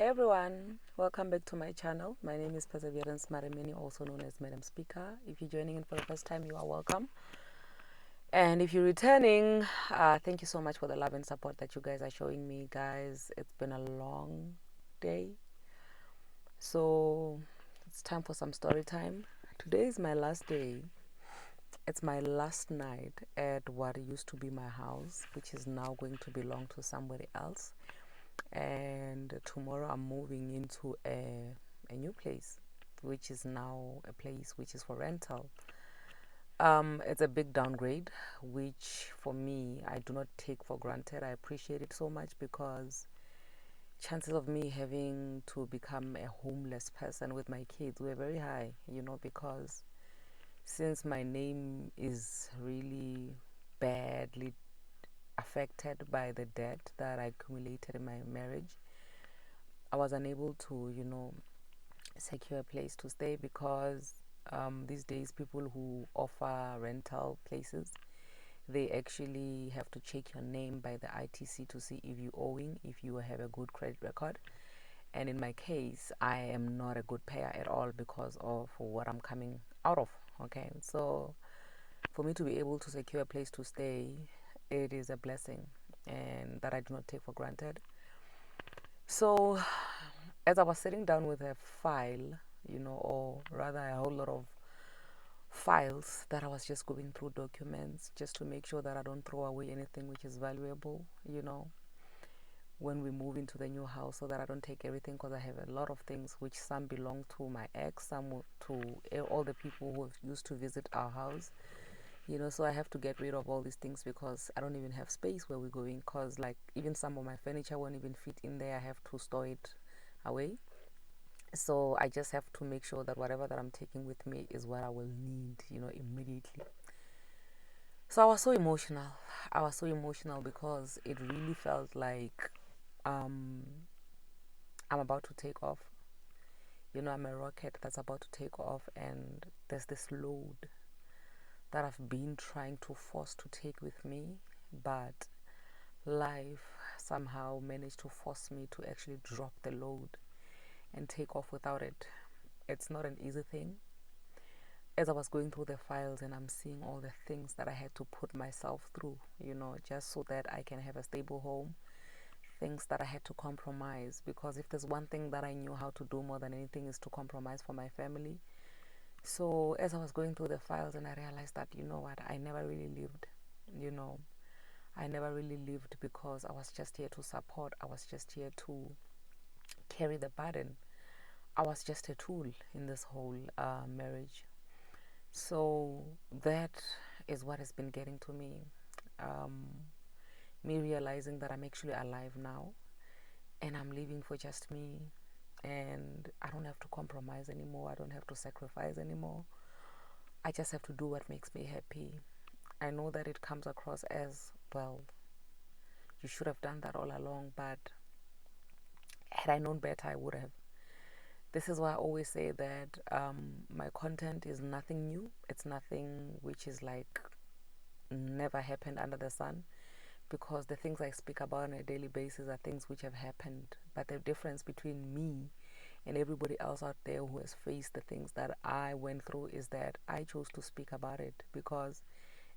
Everyone, welcome back to my channel. My name is Perseverance Marimini, also known as Madam Speaker. If you're joining in for the first time, you are welcome. And if you're returning, thank you so much for the love and support that you guys are showing me, guys. It's been a long day, so it's time for some story time. Today is my last day. It's my last night at what used to be my house, which is now going to belong to somebody else. And tomorrow I'm moving into a new place, which is now a place which is for rental. It's a big downgrade, which for me I do not take for granted. I appreciate it so much because chances of me having to become a homeless person with my kids were very high, because since my name is really badly affected by the debt that I accumulated in my marriage, I was unable to, secure a place to stay because these days people who offer rental places, they actually have to check your name by the ITC to see if you're owing, if you have a good credit record. And in my case, I am not a good payer at all because of what I'm coming out of. Okay, so for me to be able to secure a place to stay, it is a blessing and that I do not take for granted. So as I was sitting down with a file, or rather a whole lot of files that I was just going through documents just to make sure that I don't throw away anything which is valuable, when we move into the new house, so that I don't take everything, because I have a lot of things which some belong to my ex, some to all the people who used to visit our house, so I have to get rid of all these things because I don't even have space where we're going, because like even some of my furniture won't even fit in there. I have to store it away. So I just have to make sure that whatever that I'm taking with me is what I will need, immediately. So I was so emotional because it really felt like um, I'm about to take off. I'm a rocket that's about to take off, and there's this load that I've been trying to force to take with me, but life somehow managed to force me to actually drop the load and take off without it. It's not an easy thing. As I was going through the files and I'm seeing all the things that I had to put myself through, just so that I can have a stable home, things that I had to compromise, because if there's one thing that I knew how to do more than anything is to compromise for my family. So as I was going through the files and I realized that, what, I never really lived, you know, I never really lived because I was just here to support. I was just here to carry the burden. I was just a tool in this whole marriage. So that is what has been getting to me. Um, me realizing that I'm actually alive now and I'm living for just me, and I don't have to compromise anymore. I don't have to sacrifice anymore. I just have to do what makes me happy. I know that it comes across as, well, you should have done that all along, but had I known better, I would have. This is why I always say that my content is nothing new. It's nothing which is like never happened under the sun, because the things I speak about on a daily basis are things which have happened. But the difference between me and everybody else out there who has faced the things that I went through is that I chose to speak about it, because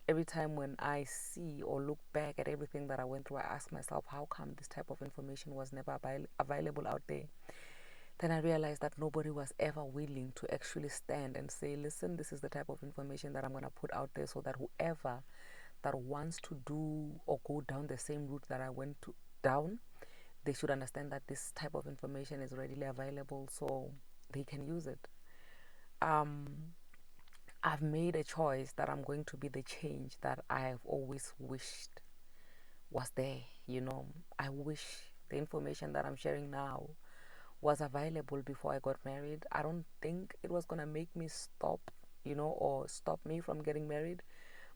every time when I see or look back at everything that I went through, I ask myself, how come this type of information was never available out there? Then I realized that nobody was ever willing to actually stand and say, listen, this is the type of information that I'm going to put out there, so that whoever that wants to do or go down the same route that I went down, they should understand that this type of information is readily available, so they can use it. I've made a choice that I'm going to be the change that I have always wished was there. I wish the information that I'm sharing now was available before I got married. I don't think it was going to make me stop, or stop me from getting married.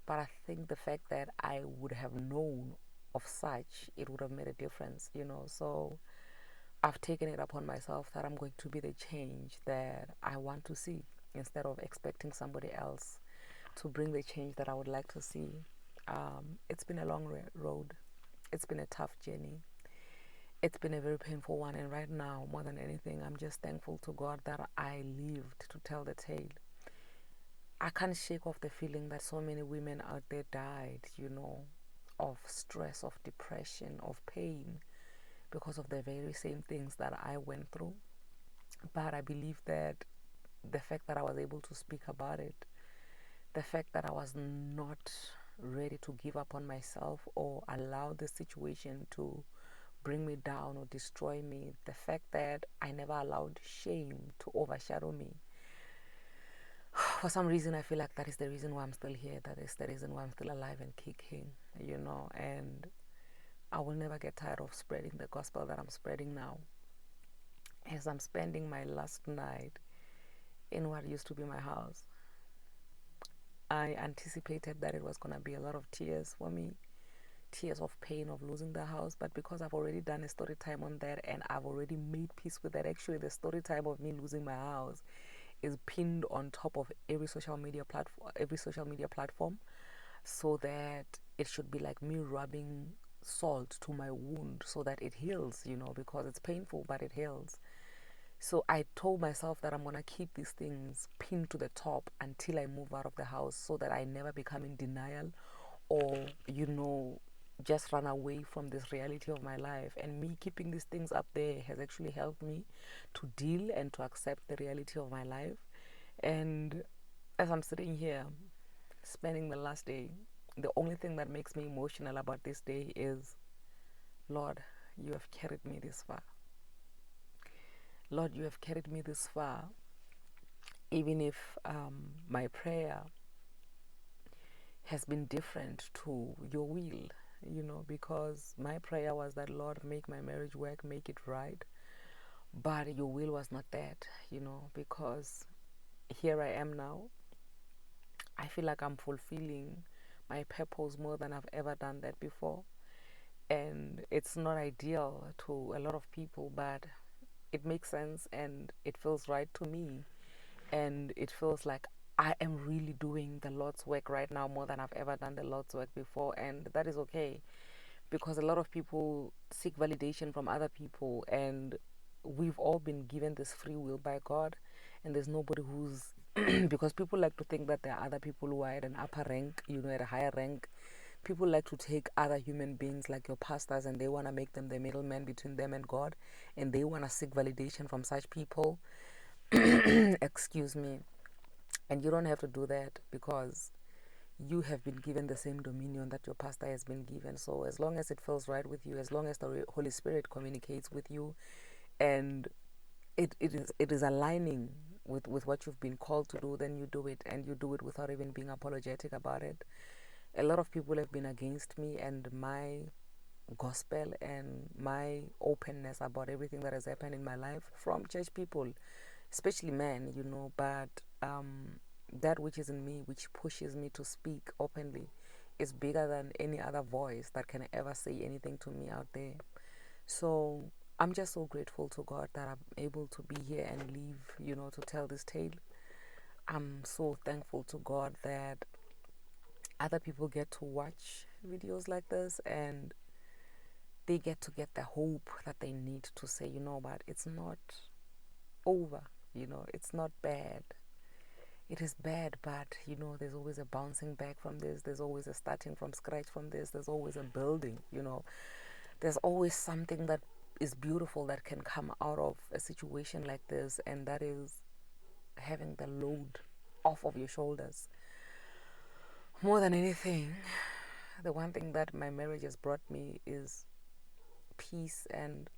But I think the fact that I would have known of such, it would have made a difference. So I've taken it upon myself that I'm going to be the change that I want to see, instead of expecting somebody else to bring the change that I would like to see. It's been a long road. It's been a tough journey. it's been a very painful one, and right now, more than anything, I'm just thankful to God that I lived to tell the tale. I can't shake off the feeling that so many women out there died, of stress, of depression, of pain, because of the very same things that I went through. But I believe that the fact that I was able to speak about it, the fact that I was not ready to give up on myself or allow the situation to bring me down or destroy me, the fact that I never allowed shame to overshadow me. For some reason, I feel like that is the reason why I'm still here. That is the reason why I'm still alive and kicking, and I will never get tired of spreading the gospel that I'm spreading now. As I'm spending my last night in what used to be my house, I anticipated that it was going to be a lot of tears for me, tears of pain of losing the house. But because I've already done a story time on that and I've already made peace with that, actually, the story time of me losing my house is pinned on top of every social media platform, so that it should be like me rubbing salt to my wound so that it heals, because it's painful, but it heals. So I told myself that I'm going to keep these things pinned to the top until I move out of the house, so that I never become in denial or, just run away from this reality of my life. And me keeping these things up there has actually helped me to deal and to accept the reality of my life. And as I'm sitting here spending the last day, the only thing that makes me emotional about this day is, Lord, you have carried me this far. Lord, you have carried me this far. Even if my prayer has been different to your will, because my prayer was that, Lord, make my marriage work, make it right. But your will was not that, because here I am now. I feel like I'm fulfilling my purpose more than I've ever done that before. And it's not ideal to a lot of people, but it makes sense and it feels right to me. And it feels like I am really doing the Lord's work right now more than I've ever done the Lord's work before. And that is okay, because a lot of people seek validation from other people, and we've all been given this free will by God, and there's nobody who's because people like to think that there are other people who are at an upper rank, at a higher rank. People like to take other human beings like your pastors, and they want to make them the middleman between them and God, and they want to seek validation from such people. Excuse me. And you don't have to do that, because you have been given the same dominion that your pastor has been given. So as long as it feels right with you, as long as the Holy Spirit communicates with you, and it is aligning with what you've been called to do, then you do it, and you do it without even being apologetic about it. A lot of people have been against me and my gospel and my openness about everything that has happened in my life, from church people, especially men, but that which is in me, which pushes me to speak openly, is bigger than any other voice that can ever say anything to me out there. So I'm just so grateful to God that I'm able to be here and live, to tell this tale. I'm so thankful to God that other people get to watch videos like this, and they get the hope that they need to say, but it's not over, it's not bad. It is bad, but there's always a bouncing back from this. There's always a starting from scratch from this. There's always a building, There's always something that is beautiful that can come out of a situation like this, and that is having the load off of your shoulders. More than anything, the one thing that my marriage has brought me is peace and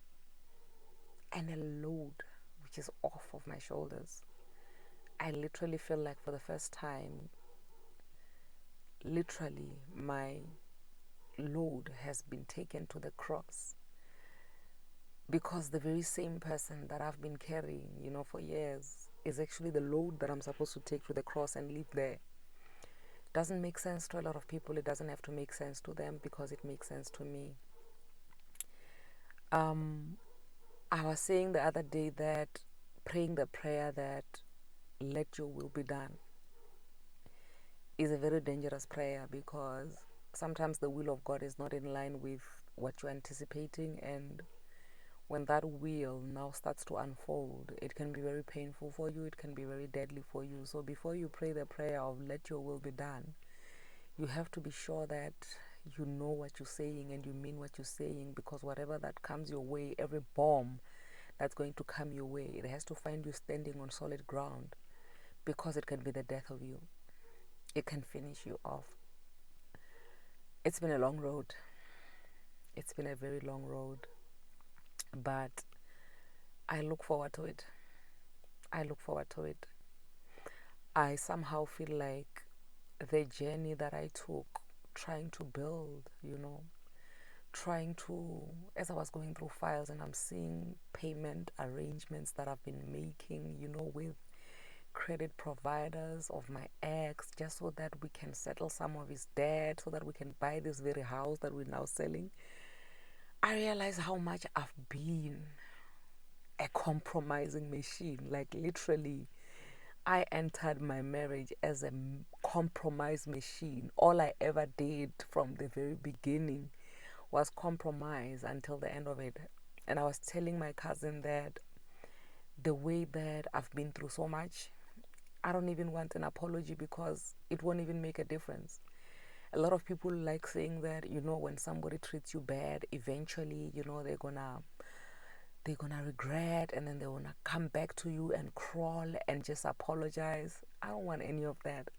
a load which is off of my shoulders. I literally feel like for the first time, literally, my load has been taken to the cross, because the very same person that I've been carrying, for years, is actually the load that I'm supposed to take to the cross and leave there. Doesn't make sense to a lot of people. It doesn't have to make sense to them, because it makes sense to me. I was saying the other day that praying the prayer that, let your will be done, is a very dangerous prayer, because sometimes the will of God is not in line with what you're anticipating, and when that wheel now starts to unfold, it can be very painful for you, it can be very deadly for you. So before you pray the prayer of let your will be done, you have to be sure that you know what you're saying and you mean what you're saying, because whatever that comes your way, every bomb that's going to come your way, it has to find you standing on solid ground, because it can be the death of you. It can finish you off. It's been a long road. It's been a very long road, but I look forward to it. I look forward to it. I somehow feel like the journey that I took trying to build, trying to, as I was going through files and I'm seeing payment arrangements that I've been making, with credit providers of my ex, just so that we can settle some of his debt, so that we can buy this very house that we're now selling. I realized how much I've been a compromising machine. Like, literally, I entered my marriage as a compromise machine. All I ever did from the very beginning was compromise until the end of it. And I was telling my cousin that the way that I've been through so much, I don't even want an apology, because it won't even make a difference. A lot of people like saying that, when somebody treats you bad, eventually, they're gonna regret, and then they wanna come back to you and crawl and just apologize. I don't want any of that.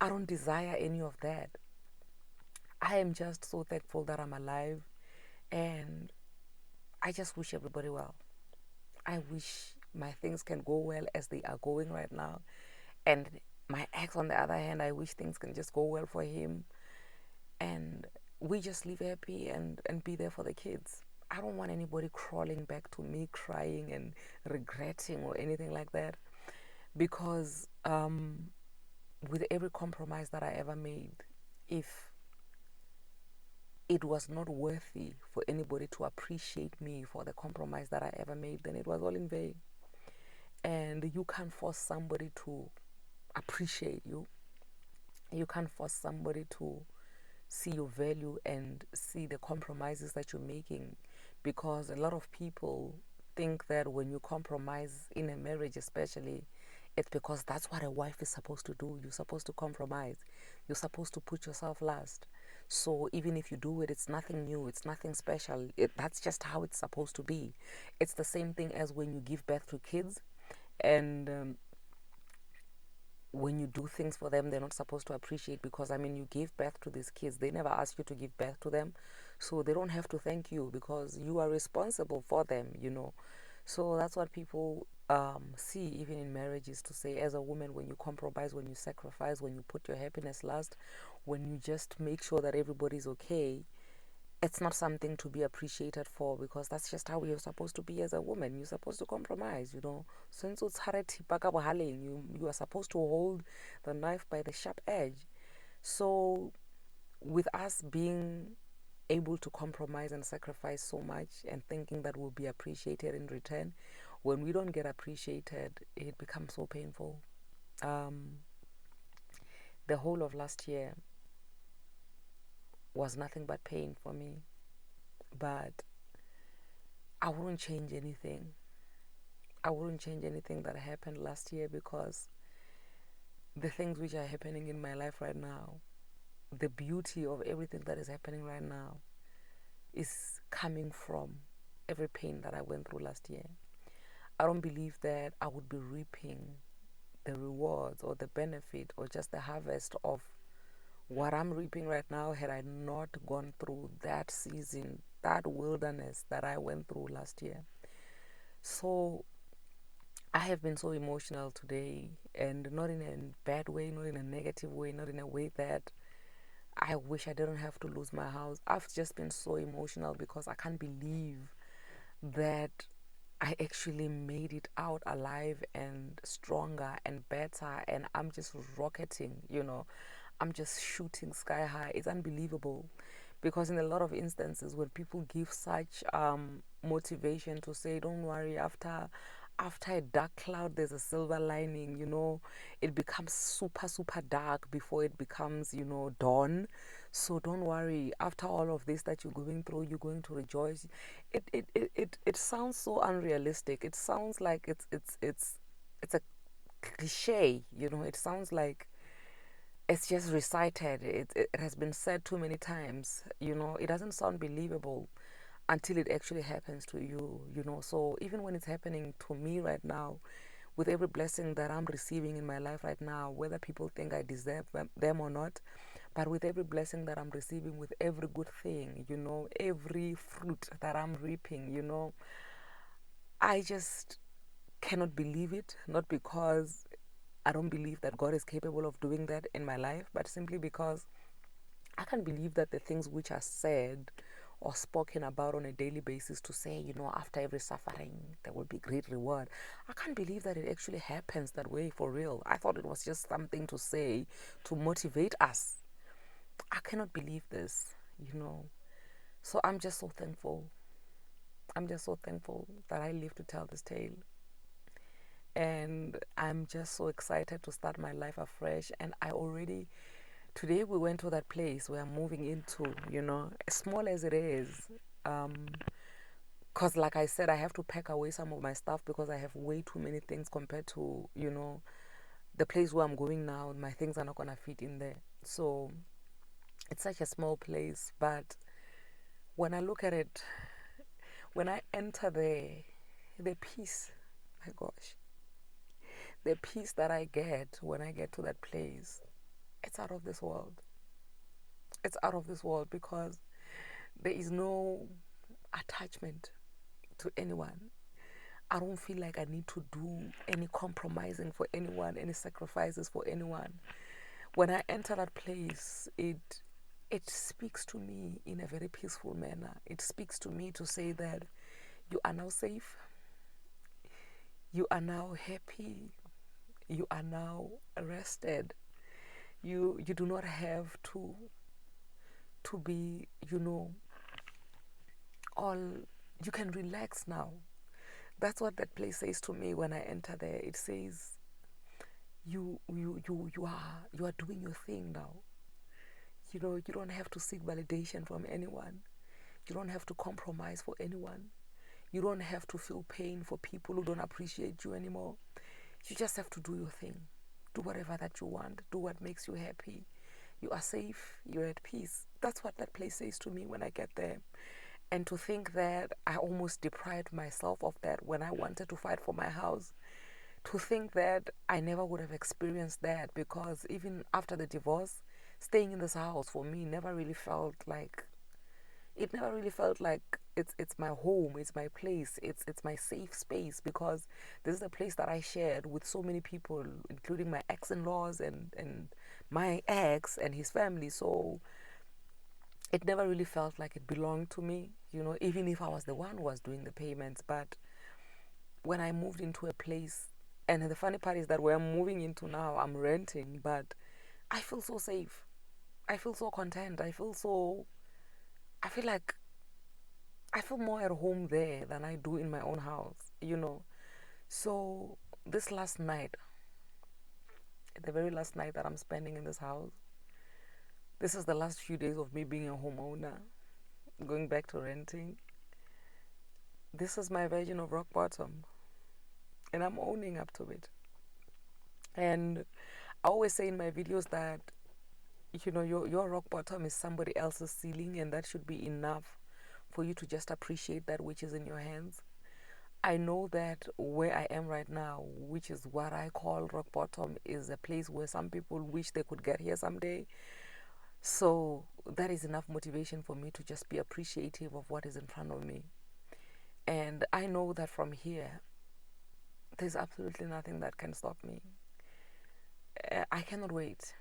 I don't desire any of that. I am just so thankful that I'm alive, and I just wish everybody well. I wish my things can go well as they are going right now. And my ex, on the other hand, I wish things can just go well for him. And we just live happy and be there for the kids. I don't want anybody crawling back to me crying and regretting or anything like that. Because with every compromise that I ever made, if it was not worthy for anybody to appreciate me for the compromise that I ever made, then it was all in vain. And you can't force somebody to appreciate you. You can't force somebody to see your value and see the compromises that you're making, because a lot of people think that when you compromise in a marriage, especially, it's because that's what a wife is supposed to do. You're supposed to compromise. You're supposed to put yourself last. So even if you do it, it's nothing new, it's nothing special. That's just how it's supposed to be. It's the same thing as when you give birth to kids, and when you do things for them, they're not supposed to appreciate, because you give birth to these kids. They never ask you to give birth to them, so they don't have to thank you, because you are responsible for them. So that's what people see even in marriages, to say, as a woman, when you compromise, when you sacrifice, when you put your happiness last, when you just make sure that everybody's okay, it's not something to be appreciated for, because that's just how you're supposed to be as a woman. You're supposed to compromise. Since it's you are supposed to hold the knife by the sharp edge. So with us being able to compromise and sacrifice so much and thinking that we'll be appreciated in return, when we don't get appreciated, it becomes so painful. The whole of last year was nothing but pain for me, but I wouldn't change anything. I wouldn't change anything that happened last year, because the things which are happening in my life right now, the beauty of everything that is happening right now, is coming from every pain that I went through last year. I don't believe that I would be reaping the rewards or the benefit or just the harvest of what I'm reaping right now had I not gone through that season, that wilderness that I went through last year. So I have been so emotional today, and not in a bad way, not in a negative way, not in a way that I wish I didn't have to lose my house. I've just been so emotional, because I can't believe that I actually made it out alive and stronger and better, and I'm just rocketing. I'm just shooting sky high. It's unbelievable, because in a lot of instances when people give such motivation to say, don't worry, after a dark cloud, there's a silver lining, you know. It becomes super, super dark before it becomes, you know, dawn. So don't worry. After all of this that you're going through, you're going to rejoice. It sounds so unrealistic. It sounds like it's a cliche, you know. It sounds like it's just recited. It has been said too many times, you know. It doesn't sound believable until it actually happens to you, you know. So even when it's happening to me right now, with every blessing that I'm receiving in my life right now, whether people think I deserve them or not, but with every blessing that I'm receiving, with every good thing, you know, every fruit that I'm reaping, you know, I just cannot believe it. Not because I don't believe that God is capable of doing that in my life, but simply because I can't believe that the things which are said or spoken about on a daily basis to say, you know, after every suffering, there will be great reward. I can't believe that it actually happens that way for real. I thought it was just something to say to motivate us. I cannot believe this, you know. So I'm just so thankful. I'm just so thankful that I live to tell this tale. And I'm just so excited to start my life afresh. And I already, today we went to that place where I'm moving into, you know, as small as it is. Because like I said, I have to pack away some of my stuff because I have way too many things compared to, you know, the place where I'm going now. My things are not going to fit in there. So it's such a small place. But when I look at it, when I enter there, the peace, my gosh, the peace that I get when I get to that place, it's out of this world. It's out of this world because there is no attachment to anyone. I don't feel like I need to do any compromising for anyone, any sacrifices for anyone. When I enter that place, it speaks to me in a very peaceful manner. It speaks to me to say that you are now safe, you are now happy, you are now rested. You do not have to be, you know, all, you can relax now. That's what that place says to me when I enter there. It says you are doing your thing now. You know, you don't have to seek validation from anyone. You don't have to compromise for anyone. You don't have to feel pain for people who don't appreciate you anymore. You just have to do your thing. Do whatever that you want. Do what makes you happy. You are safe. You're at peace. That's what that place says to me when I get there. And to think that I almost deprived myself of that when I wanted to fight for my house. To think that I never would have experienced that, because even after the divorce, staying in this house for me never really felt like, it never really felt like it's my home, it's my place, it's my safe space, because this is a place that I shared with so many people, including my ex-in-laws and my ex and his family. So it never really felt like it belonged to me, you know, even if I was the one who was doing the payments. But when I moved into a place, and the funny part is that where I'm moving into now, I'm renting, but I feel so safe. I feel so content. I feel like I feel more at home there than I do in my own house, you know. So this last night, the very last night that I'm spending in this house, this is the last few days of me being a homeowner, going back to renting. This is my version of rock bottom, and I'm owning up to it. And I always say in my videos that, you know, your rock bottom is somebody else's ceiling, and that should be enough for you to just appreciate that which is in your hands. I know that where I am right now, which is what I call rock bottom, is a place where some people wish they could get here someday. So that is enough motivation for me to just be appreciative of what is in front of me. And I know that from here, there's absolutely nothing that can stop me. I cannot wait.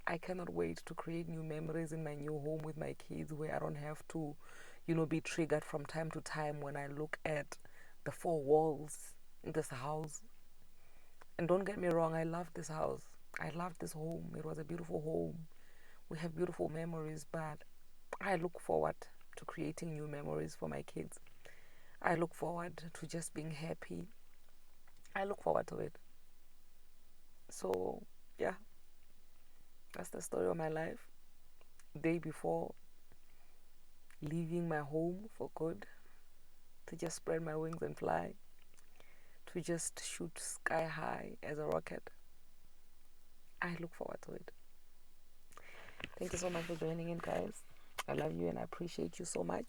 I cannot wait to create new memories in my new home with my kids, where I don't have to, you know, be triggered from time to time when I look at the four walls in this house. And don't get me wrong, I love this house. I love this home. It was a beautiful home. We have beautiful memories, but I look forward to creating new memories for my kids. I look forward to just being happy. I look forward to it. So, yeah, that's the story of my life. Day before leaving my home for good, to just spread my wings and fly, to just shoot sky high as a rocket. I look forward to it. Thank you so much for joining in, guys. I love you and I appreciate you so much.